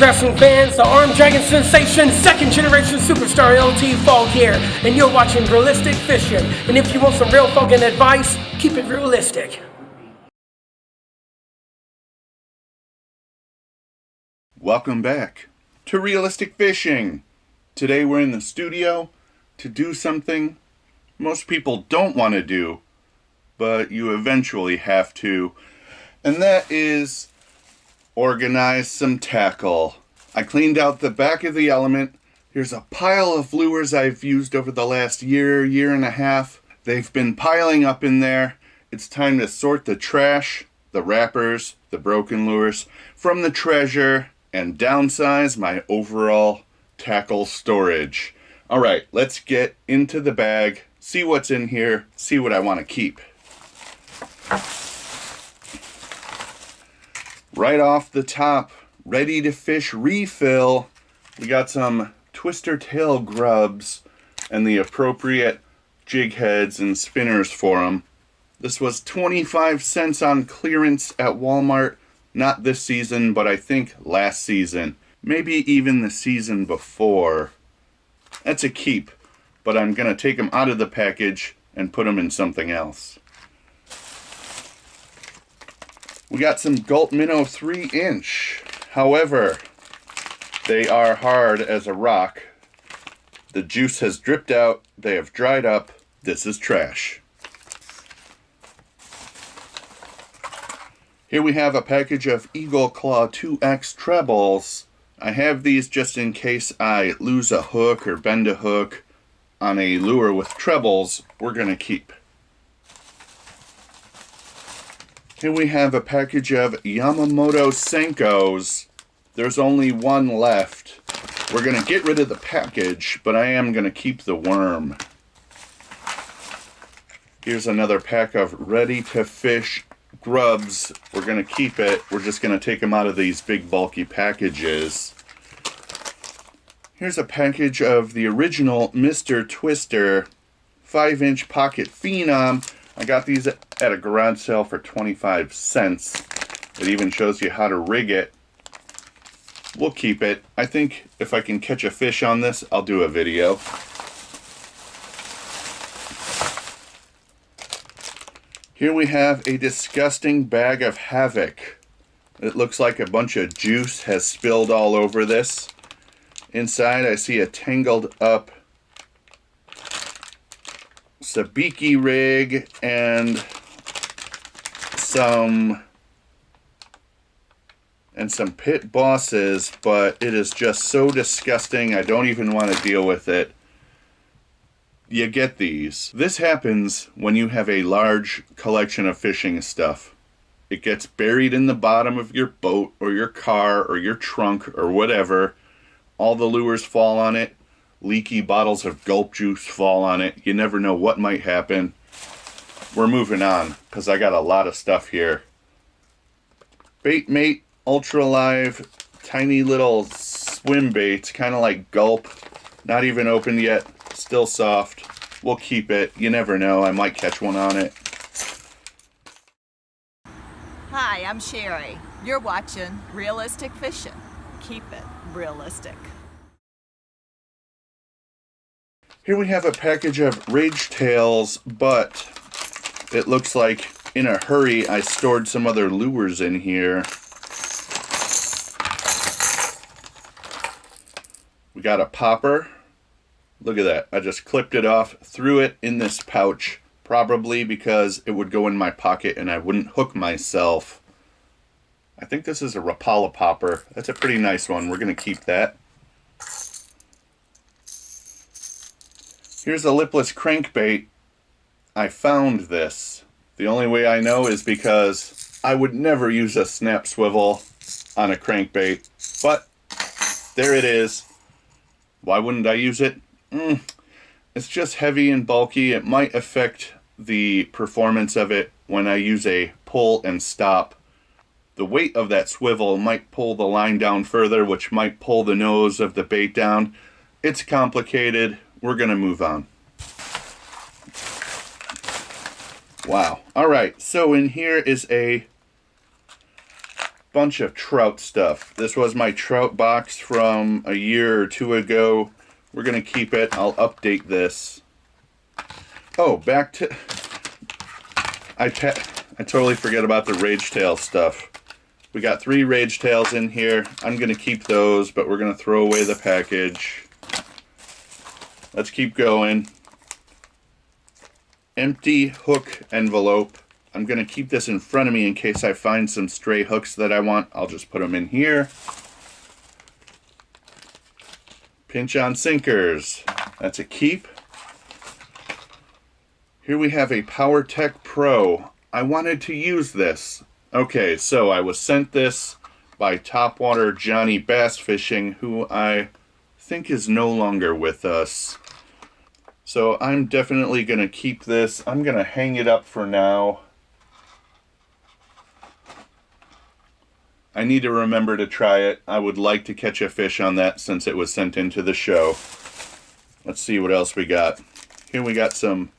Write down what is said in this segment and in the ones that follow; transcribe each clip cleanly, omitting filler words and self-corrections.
wrestling fans, the Arm Dragon sensation, second generation superstar LT Falk here, and you're watching Realistic Fishing. And if you want some real fucking advice, keep it realistic. Welcome back to Realistic Fishing. Today we're in the studio to do something most people don't want to do, but you eventually have to, and that is organize some tackle. I cleaned out the back of the element. Here's a pile of lures I've used over the last year and a half. They've been piling up in there. It's time to sort the trash, the wrappers, the broken lures from the treasure, and downsize my overall tackle storage. All right, let's get into the bag, see what's in here, see what I want to keep. Right off the top, ready to fish refill. We got some twister tail grubs and the appropriate jig heads and spinners for them. This was 25 cents on clearance at Walmart. Not this season, but I think last season. Maybe even the season before. That's a keep, but I'm going to take them out of the package and put them in something else. We got some Gulp Minnow 3-inch. However, they are hard as a rock. The juice has dripped out. They have dried up. This is trash. Here we have a package of Eagle Claw 2X trebles. I have these just in case I lose a hook or bend a hook on a lure with trebles. We're going to keep. Here we have a package of Yamamoto Senkos. There's only one left. We're going to get rid of the package, but I am going to keep the worm. Here's another pack of ready to fish grubs. We're going to keep it. We're just going to take them out of these big bulky packages. Here's a package of the original Mr. Twister 5-inch pocket phenom. I got these at a garage sale for 25 cents. It even shows you how to rig it. We'll keep it. I think if I can catch a fish on this, I'll do a video. Here we have a disgusting bag of havoc. It looks like a bunch of juice has spilled all over this. Inside I see a tangled up sabiki rig and some pit bosses, but it is just so disgusting. I don't even want to deal with it. You get these. This happens when you have a large collection of fishing stuff. It gets buried in the bottom of your boat or your car or your trunk or whatever. All the lures fall on it. Leaky bottles of gulp juice fall on it. You never know what might happen. We're moving on because I got a lot of stuff here. Bait Mate Ultra Live tiny little swim baits, kind of like gulp. Not even opened yet. Still soft. We'll keep it. You never know. I might catch one on it. Hi, I'm Sherry. You're watching Realistic Fishing. Keep it realistic. Here we have a package of Rage Tails, but it looks like in a hurry I stored some other lures in here. We got a popper. Look at that. I just clipped it off, threw it in this pouch, probably because it would go in my pocket and I wouldn't hook myself. I think this is a Rapala popper. That's a pretty nice one. We're going to keep that. Here's a lipless crankbait. I found this. The only way I know is because I would never use a snap swivel on a crankbait, but there it is. Why wouldn't I use it? It's just heavy and bulky. It might affect the performance of it when I use a pull and stop. The weight of that swivel might pull the line down further, which might pull the nose of the bait down. It's complicated. We're going to move on. Wow. All right. So in here is a bunch of trout stuff. This was my trout box from a year or two ago. We're going to keep it. I'll update this. Oh, back to... I totally forget about the Rage Tail stuff. We got 3 Rage Tails in here. I'm going to keep those, but we're going to throw away the package. Let's keep going. Empty hook envelope. I'm going to keep this in front of me in case I find some stray hooks that I want. I'll just put them in here. Pinch on sinkers. That's a keep. Here we have a PowerTech Pro. I wanted to use this. Okay, so I was sent this by Topwater Johnny Bass Fishing, who I think is no longer with us. So I'm definitely going to keep this. I'm going to hang it up for now. I need to remember to try it. I would like to catch a fish on that since it was sent into the show. Let's see what else we got. Here we got some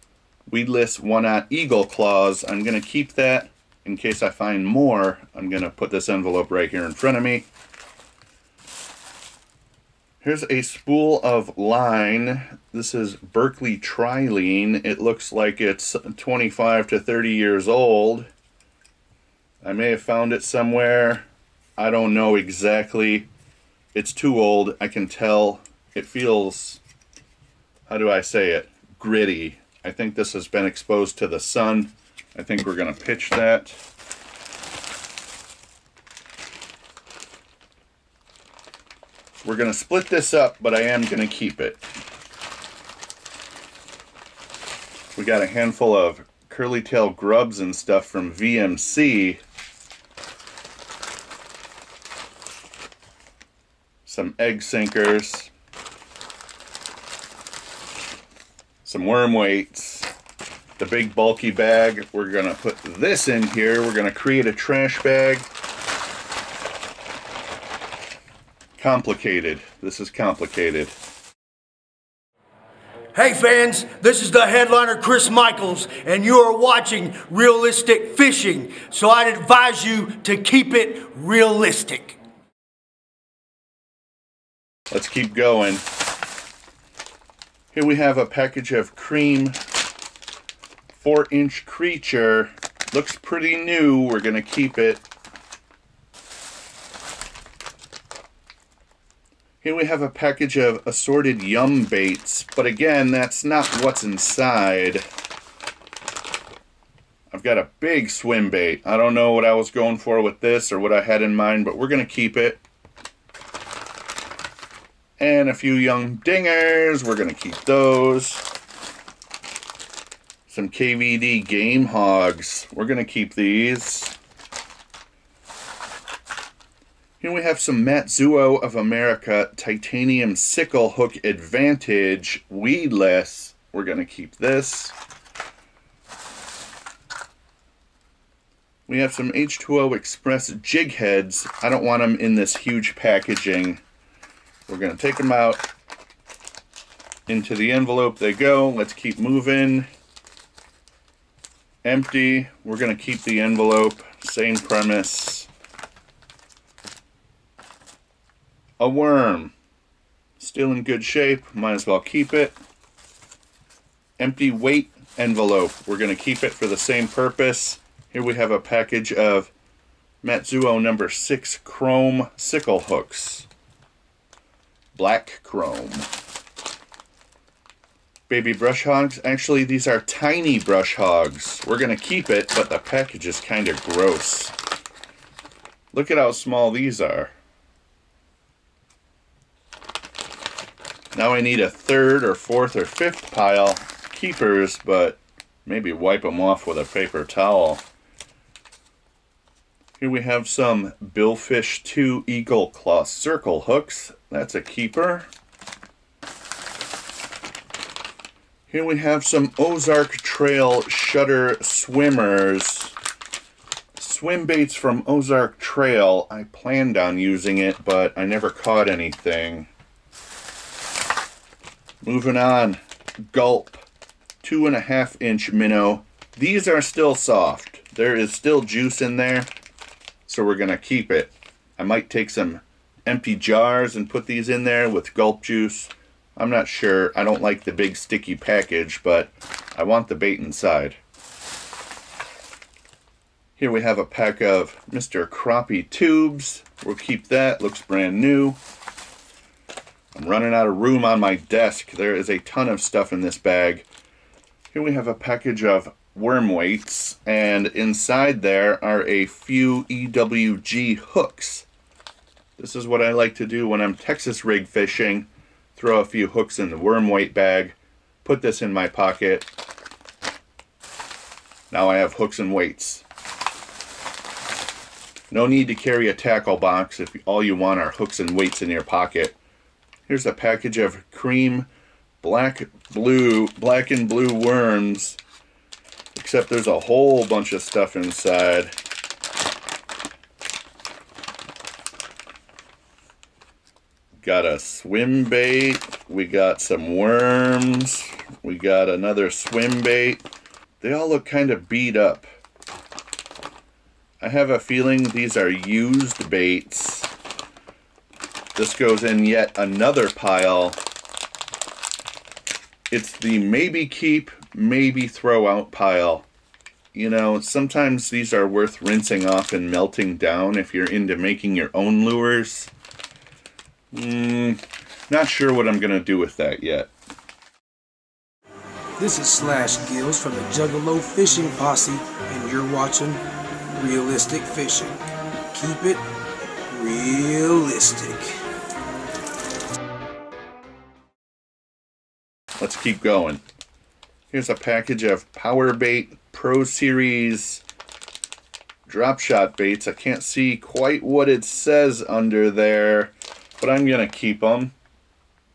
weedless one-aught eagle claws. I'm going to keep that in case I find more. I'm going to put this envelope right here in front of me. Here's a spool of line. This is Berkeley Trilene. It looks like it's 25 to 30 years old. I may have found it somewhere. I don't know exactly. It's too old. I can tell. It feels, how do I say it, gritty. I think this has been exposed to the sun. I think we're going to pitch that. We're going to split this up, but I am going to keep it. We got a handful of curly tail grubs and stuff from VMC. Some egg sinkers. Some worm weights. The big bulky bag. We're going to put this in here. We're going to create a trash bag. Complicated. This is complicated. Hey fans, this is the headliner Chris Michaels, and you are watching Realistic Fishing, so I'd advise you to keep it realistic. Let's keep going. Here we have a package of cream 4-inch creature. Looks pretty new. We're going to keep it. Here we have a package of assorted yum baits, but again, that's not what's inside. I've got a big swim bait. I don't know what I was going for with this or what I had in mind, but we're going to keep it. And a few young dingers. We're going to keep those. Some KVD game hogs. We're going to keep these. Here we have some Matsuo of America Titanium Sickle Hook Advantage weedless. We're going to keep this. We have some H2O Express jig heads. I don't want them in this huge packaging. We're going to take them out. Into the envelope they go. Let's keep moving. Empty. We're going to keep the envelope. Same premise. A worm. Still in good shape. Might as well keep it. Empty weight envelope. We're going to keep it for the same purpose. Here we have a package of Matsuo number 6 chrome sickle hooks. Black chrome. Baby brush hogs. Actually, these are tiny brush hogs. We're going to keep it, but the package is kind of gross. Look at how small these are. Now I need a third or fourth or fifth pile keepers, but maybe wipe them off with a paper towel. Here we have some Billfish 2 Eagle Claw circle hooks. That's a keeper. Here we have some Ozark Trail Shutter Swimmers. Swim baits from Ozark Trail. I planned on using it, but I never caught anything. Moving on, Gulp, 2.5-inch minnow. These are still soft. There is still juice in there. so we're gonna keep it. I might take some empty jars and put these in there with gulp juice. I'm not sure. I don't like the big sticky package, but I want the bait inside. Here we have a pack of Mr. Crappie tubes. We'll keep that. Looks brand new. I'm running out of room on my desk. There is a ton of stuff in this bag. Here we have a package of worm weights, and inside there are a few EWG hooks. This is what I like to do when I'm Texas rig fishing. Throw a few hooks in the worm weight bag, put this in my pocket. Now I have hooks and weights. No need to carry a tackle box if all you want are hooks and weights in your pocket. Here's a package of cream black and blue worms, except there's a whole bunch of stuff inside. Got a swim bait, we got some worms, we got another swim bait. They all look kind of beat up. I have a feeling these are used baits. This goes in yet another pile. It's the maybe keep, maybe throw out pile. You know, sometimes these are worth rinsing off and melting down if you're into making your own lures. Not sure what I'm going to do with that yet. This is Slash Gills from the Juggalo Fishing Posse, and you're watching Realistic Fishing. Keep it realistic. Let's keep going. Here's a package of Power Bait Pro Series drop shot baits. I can't see quite what it says under there, but I'm gonna keep them.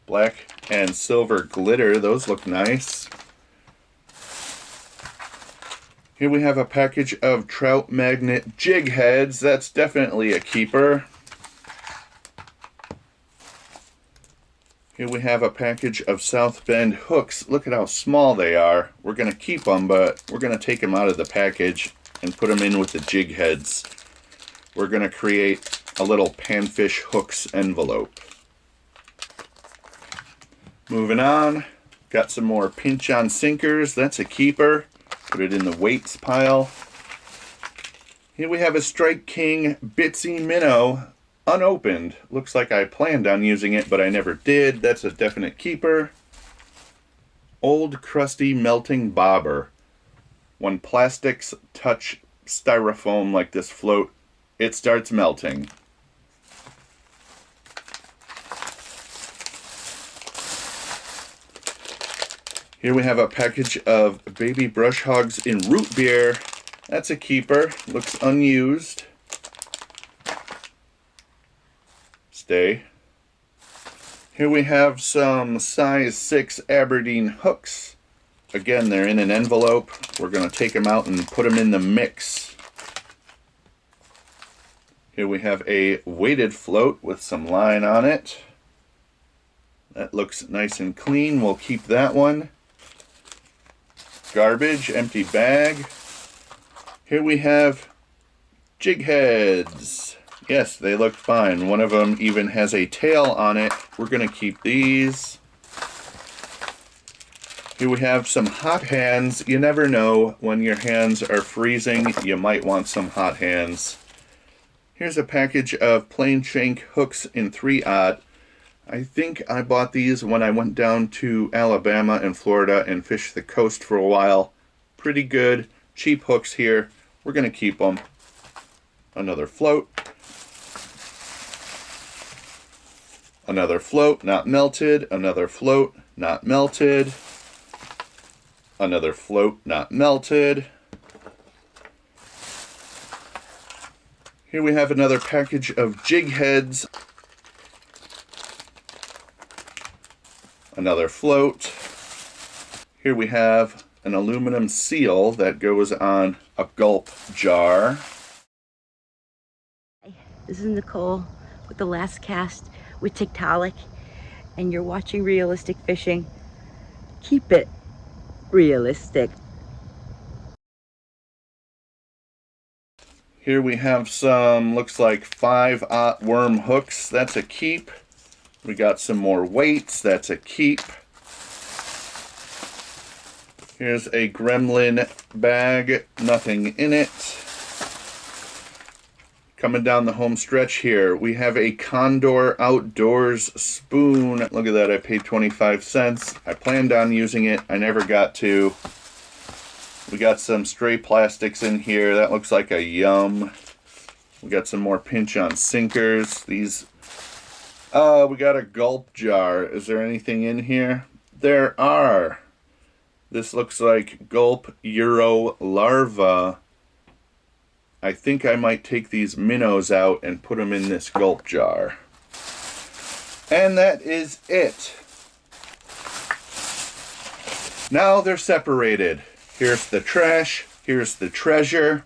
Black and silver glitter, those look nice. Here we have a package of Trout magnet jig heads. That's definitely a keeper. Here we have a package of South Bend hooks. Look at how small they are. We're going to keep them, but we're going to take them out of the package and put them in with the jig heads. We're going to create a little panfish hooks envelope. Moving on, got some more pinch on sinkers. That's a keeper. Put it in the weights pile. Here we have a Strike King Bitsy Minnow. Unopened. Looks like I planned on using it, but I never did. That's a definite keeper. Old crusty melting bobber. When plastics touch styrofoam like this float, it starts melting. Here we have a package of baby brush hogs in root beer. That's a keeper. Looks unused. Stay. Here we have some size 6 Aberdeen hooks. Again, they're in an envelope. We're going to take them out and put them in the mix. Here we have a weighted float with some line on it. That looks nice and clean. We'll keep that one. Garbage, empty bag. Here we have jig heads. Yes, they look fine. One of them even has a tail on it. We're going to keep these. Here we have some hot hands. You never know, when your hands are freezing, you might want some hot hands. Here's a package of plain shank hooks in 3/0. I think I bought these when I went down to Alabama and Florida and fished the coast for a while. Pretty good. Cheap hooks here. We're going to keep them. Another float. Another float, not melted. Another float, not melted. Another float, not melted. Here we have another package of jig heads. Another float. Here we have an aluminum seal that goes on a gulp jar. This is Nicole with the last cast with Tiktaalik, and you're watching Realistic Fishing. Keep it realistic. Here we have some, looks like 5/0 worm hooks. That's a keep. We got some more weights. That's a keep. Here's a gremlin bag. Nothing in it. Coming down the home stretch here, we have a Condor Outdoors spoon. Look at that, I paid 25 cents. I planned on using it. I never got to. We got some stray plastics in here. That looks like a yum. We got some more pinch-on sinkers. These, we got a gulp jar. Is there anything in here? There are. This looks like gulp Euro larva. I think I might take these minnows out and put them in this gulp jar. And that is it. Now they're separated. Here's the trash, here's the treasure.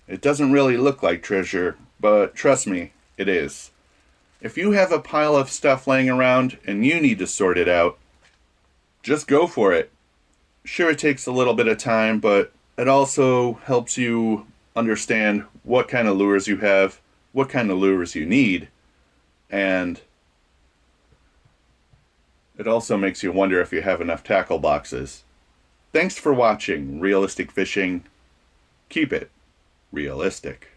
It doesn't really look like treasure, but trust me, it is. If you have a pile of stuff laying around and you need to sort it out, just go for it. Sure, it takes a little bit of time, but it also helps you understand what kind of lures you have, what kind of lures you need, and it also makes you wonder if you have enough tackle boxes. Thanks for watching Realistic Fishing. Keep it realistic.